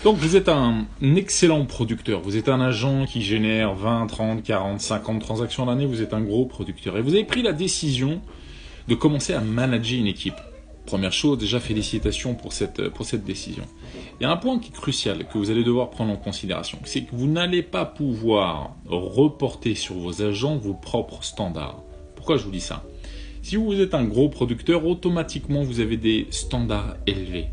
Donc vous êtes un excellent producteur, vous êtes un agent qui génère 20, 30, 40, 50 transactions à l'année, vous êtes un gros producteur et vous avez pris la décision de commencer à manager une équipe. Première chose, déjà félicitations pour cette décision. Il y a un point qui est crucial que vous allez devoir prendre en considération, c'est que vous n'allez pas pouvoir reporter sur vos agents vos propres standards. Pourquoi je vous dis ça ? Si vous êtes un gros producteur, automatiquement vous avez des standards élevés.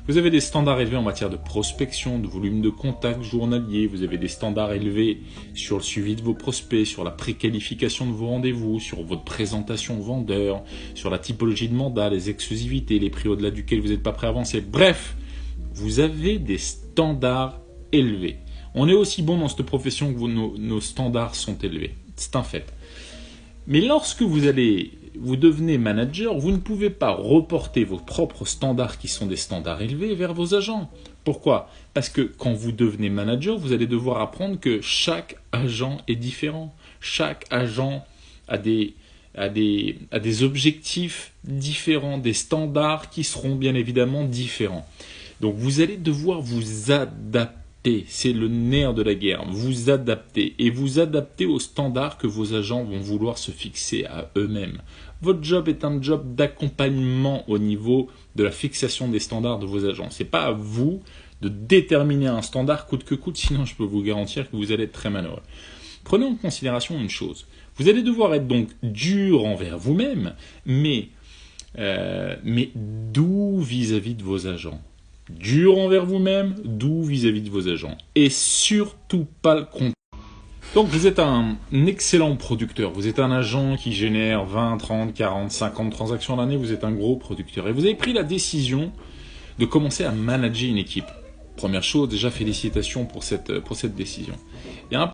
Vous avez des standards élevés en matière de prospection, de volume de contacts journaliers, vous avez des standards élevés sur le suivi de vos prospects, sur la préqualification de vos rendez-vous, sur votre présentation aux vendeurs, sur la typologie de mandat, les exclusivités, les prix au-delà duquel vous n'êtes pas prêt à avancer. Bref, vous avez des standards élevés. On est aussi bon dans cette profession que nos standards sont élevés. C'est un fait. Mais lorsque vous devenez manager, vous ne pouvez pas reporter vos propres standards qui sont des standards élevés vers vos agents. Pourquoi ? Parce que quand vous devenez manager, vous allez devoir apprendre que chaque agent est différent. Chaque agent a des objectifs différents, des standards qui seront bien évidemment différents. Donc vous allez devoir vous adapter. C'est le nerf de la guerre, vous adaptez et vous adaptez aux standards que vos agents vont vouloir se fixer à eux-mêmes. Votre job est un job d'accompagnement au niveau de la fixation des standards de vos agents. Ce n'est pas à vous de déterminer un standard coûte que coûte, sinon je peux vous garantir que vous allez être très malheureux. Prenez en considération une chose, vous allez devoir être donc dur envers vous-même, mais doux vis-à-vis de vos agents. Dur envers vous-même, doux vis-à-vis de vos agents. Et surtout pas le contraire. Donc vous êtes un excellent producteur, vous êtes un agent qui génère 20, 30, 40, 50 transactions à l'année, vous êtes un gros producteur. Et vous avez pris la décision de commencer à manager une équipe. Première chose, déjà félicitations pour cette décision. Il y a un